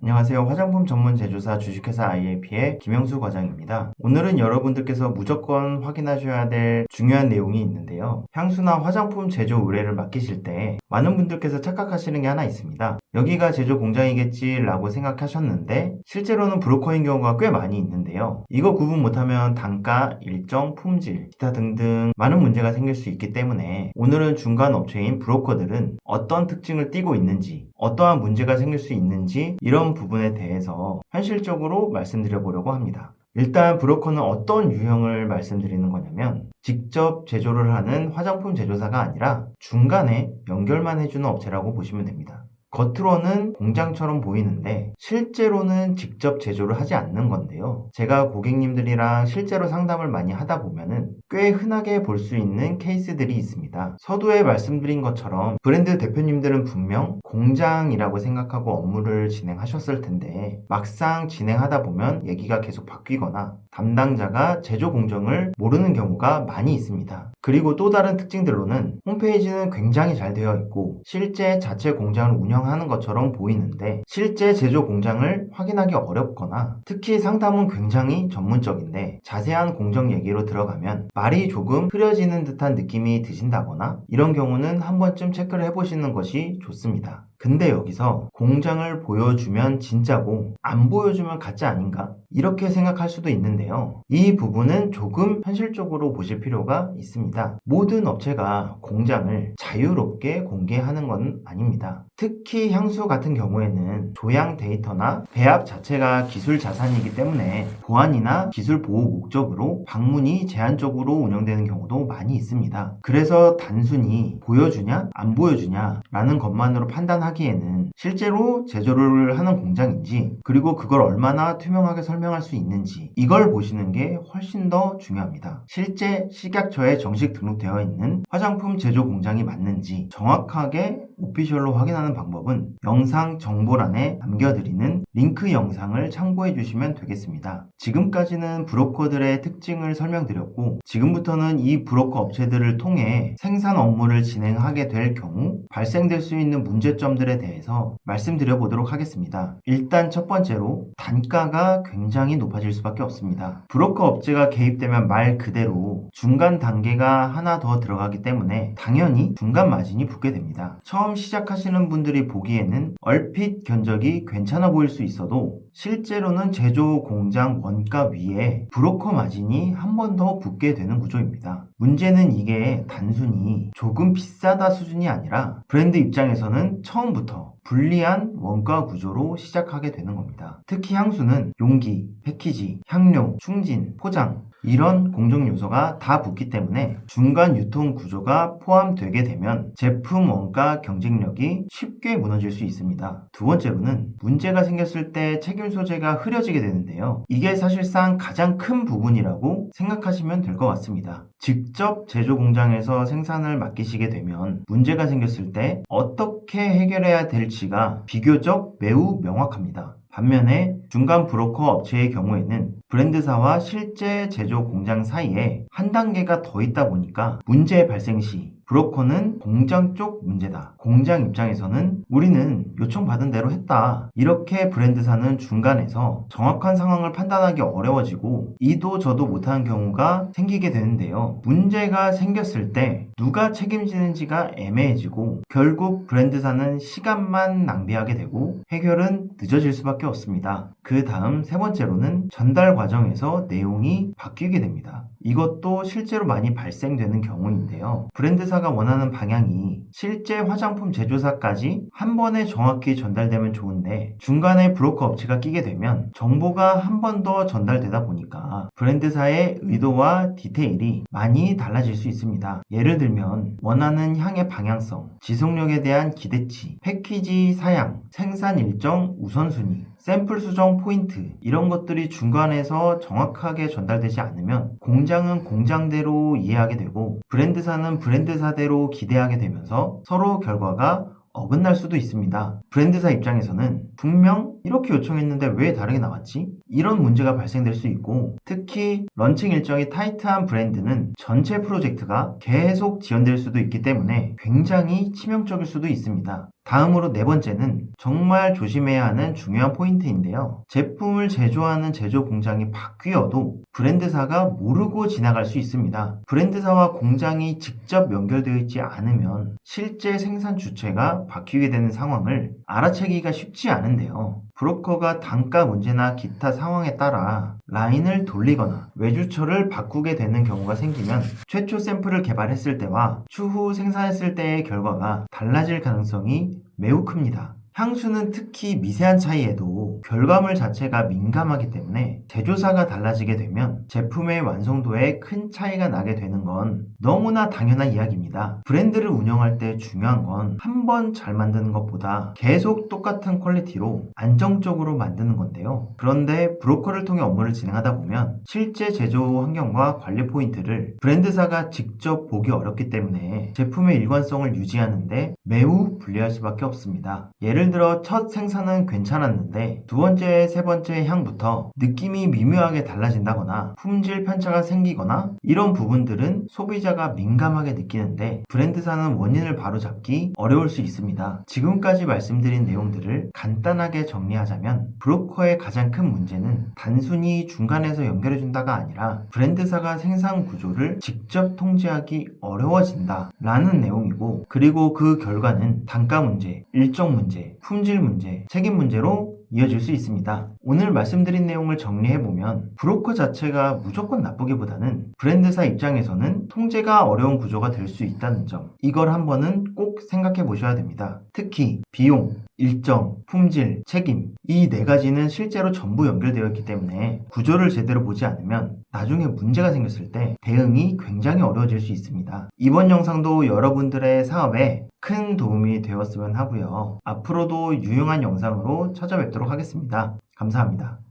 안녕하세요. 화장품 전문 제조사 주식회사 IAP의 김영수 과장입니다. 오늘은 여러분들께서 무조건 확인하셔야 될 중요한 내용이 있는데요. 향수나 화장품 제조 의뢰를 맡기실 때 많은 분들께서 착각하시는 게 하나 있습니다. 여기가 제조 공장이겠지 라고 생각하셨는데 실제로는 브로커인 경우가 꽤 많이 있는데요. 이거 구분 못하면 단가, 일정, 품질, 기타 등등 많은 문제가 생길 수 있기 때문에 오늘은 중간 업체인 브로커들은 어떤 특징을 띠고 있는지, 어떠한 문제가 생길 수 있는지 이런 부분에 대해서 현실적으로 말씀드려 보려고 합니다. 일단 브로커는 어떤 유형을 말씀드리는 거냐면 직접 제조를 하는 화장품 제조사가 아니라 중간에 연결만 해주는 업체라고 보시면 됩니다. 겉으로는 공장처럼 보이는데 실제로는 직접 제조를 하지 않는 건데요. 제가 고객님들이랑 실제로 상담을 많이 하다 보면은 꽤 흔하게 볼 수 있는 케이스들이 있습니다. 서두에 말씀드린 것처럼 브랜드 대표님들은 분명 공장이라고 생각하고 업무를 진행하셨을 텐데 막상 진행하다 보면 얘기가 계속 바뀌거나 담당자가 제조 공정을 모르는 경우가 많이 있습니다. 그리고 또 다른 특징들로는 홈페이지는 굉장히 잘 되어 있고 실제 자체 공장을 운영하는 것처럼 보이는데 실제 제조 공장을 확인하기 어렵거나 특히 상담은 굉장히 전문적인데 자세한 공정 얘기로 들어가면 말이 조금 흐려지는 듯한 느낌이 드신다거나 이런 경우는 한 번쯤 체크를 해보시는 것이 좋습니다. 근데 여기서 공장을 보여주면 진짜고 안 보여주면 가짜 아닌가? 이렇게 생각할 수도 있는데요. 이 부분은 조금 현실적으로 보실 필요가 있습니다. 모든 업체가 공장을 자유롭게 공개하는 건 아닙니다. 특히 향수 같은 경우에는 조향 데이터나 배합 자체가 기술 자산이기 때문에 보안이나 기술 보호 목적으로 방문이 제한적으로 운영되는 경우도 많이 있습니다. 그래서 단순히 보여주냐 안 보여주냐 라는 것만으로 판단하기에는 실제로 제조를 하는 공장인지 그리고 그걸 얼마나 투명하게 설명할 수 있는지 이걸 보시는 게 훨씬 더 중요합니다. 실제 식약처에 정식 등록되어 있는 화장품 제조 공장이 맞는지 정확하게 오피셜로 확인하는 방법은 영상 정보란에 남겨드리는 링크 영상을 참고해 주시면 되겠습니다. 지금까지는 브로커들의 특징을 설명드렸고 지금부터는 이 브로커 업체들을 통해 생산 업무를 진행하게 될 경우 발생될 수 있는 문제점들에 대해서 말씀드려 보도록 하겠습니다. 일단 첫 번째로 단가가 굉장히 높아질 수밖에 없습니다. 브로커 업체가 개입되면 말 그대로 중간 단계가 하나 더 들어가기 때문에 당연히 중간 마진이 붙게 됩니다. 처음 시작하시는 분들이 보기에는 얼핏 견적이 괜찮아 보일 수 있어도 실제로는 제조 공장 원가 위에 브로커 마진이 한 번 더 붙게 되는 구조입니다. 문제는 이게 단순히 조금 비싸다 수준이 아니라 브랜드 입장에서는 처음부터 불리한 원가 구조로 시작하게 되는 겁니다. 특히 향수는 용기, 패키지, 향료, 충진, 포장 이런 공정 요소가 다 붙기 때문에 중간 유통 구조가 포함되게 되면 제품 원가 경쟁력이 쉽게 무너질 수 있습니다. 두 번째로는 문제가 생겼을 때 책임 소재가 흐려지게 되는데요. 이게 사실상 가장 큰 부분이라고 생각하시면 될 것 같습니다. 직접 제조 공장에서 생산을 맡기시게 되면 문제가 생겼을 때 어떻게 해결해야 될지가 비교적 매우 명확합니다. 반면에 중간 브로커 업체의 경우에는 브랜드사와 실제 제조 공장 사이에 한 단계가 더 있다 보니까 문제 발생 시 브로커는 공장 쪽 문제다. 공장 입장에서는 우리는 요청받은 대로 했다. 이렇게 브랜드사는 중간에서 정확한 상황을 판단하기 어려워지고 이도 저도 못하는 경우가 생기게 되는데요. 문제가 생겼을 때 누가 책임지는지가 애매해지고 결국 브랜드사는 시간만 낭비하게 되고 해결은 늦어질 수밖에 없습니다. 그 다음 세 번째로는 전달 과정에서 내용이 바뀌게 됩니다. 이것도 실제로 많이 발생되는 경우인데요. 브랜드사가 원하는 방향이 실제 화장품 제조사까지 한 번에 정확히 전달되면 좋은데 중간에 브로커 업체가 끼게 되면 정보가 한 번 더 전달되다 보니까 브랜드사의 의도와 디테일이 많이 달라질 수 있습니다. 예를 들면 원하는 향의 방향성, 지속력에 대한 기대치, 패키지 사양, 생산 일정 우선순위, 샘플 수정 포인트 이런 것들이 중간에서 정확하게 전달되지 않으면 공장은 공장대로 이해하게 되고 브랜드사는 브랜드사대로 기대하게 되면서 서로 결과가 어긋날 수도 있습니다. 브랜드사 입장에서는 분명 이렇게 요청했는데 왜 다르게 나왔지? 이런 문제가 발생될 수 있고, 특히 런칭 일정이 타이트한 브랜드는 전체 프로젝트가 계속 지연될 수도 있기 때문에 굉장히 치명적일 수도 있습니다. 다음으로 네 번째는 정말 조심해야 하는 중요한 포인트인데요. 제품을 제조하는 제조 공장이 바뀌어도 브랜드사가 모르고 지나갈 수 있습니다. 브랜드사와 공장이 직접 연결되어 있지 않으면 실제 생산 주체가 바뀌게 되는 상황을 알아채기가 쉽지 않은데요. 브로커가 단가 문제나 기타 상황에 따라 라인을 돌리거나 외주처를 바꾸게 되는 경우가 생기면 최초 샘플을 개발했을 때와 추후 생산했을 때의 결과가 달라질 가능성이 매우 큽니다. 향수는 특히 미세한 차이에도 결과물 자체가 민감하기 때문에 제조사가 달라지게 되면 제품의 완성도에 큰 차이가 나게 되는 건 너무나 당연한 이야기입니다. 브랜드를 운영할 때 중요한 건 한 번 잘 만드는 것보다 계속 똑같은 퀄리티로 안정적으로 만드는 건데요. 그런데 브로커를 통해 업무를 진행하다 보면 실제 제조 환경과 관리 포인트를 브랜드사가 직접 보기 어렵기 때문에 제품의 일관성을 유지하는데 매우 불리할 수밖에 없습니다. 예를 들어 첫 생산은 괜찮았는데 두 번째, 세 번째 향부터 느낌이 미묘하게 달라진다거나 품질 편차가 생기거나 이런 부분들은 소비자가 민감하게 느끼는데 브랜드사는 원인을 바로잡기 어려울 수 있습니다. 지금까지 말씀드린 내용들을 간단하게 정리하자면 브로커의 가장 큰 문제는 단순히 중간에서 연결해준다가 아니라 브랜드사가 생산 구조를 직접 통제하기 어려워진다 라는 내용이고, 그리고 그 결과는 단가 문제, 일정 문제, 품질 문제, 책임 문제로 이어질 수 있습니다. 오늘 말씀드린 내용을 정리해보면 브로커 자체가 무조건 나쁘기보다는 브랜드사 입장에서는 통제가 어려운 구조가 될 수 있다는 점, 이걸 한번은 꼭 생각해 보셔야 됩니다. 특히 비용, 일정, 품질, 책임, 이 네 가지는 실제로 전부 연결되어 있기 때문에 구조를 제대로 보지 않으면 나중에 문제가 생겼을 때 대응이 굉장히 어려워질 수 있습니다. 이번 영상도 여러분들의 사업에 큰 도움이 되었으면 하고요. 앞으로도 유용한 영상으로 찾아뵙도록 하겠습니다. 감사합니다.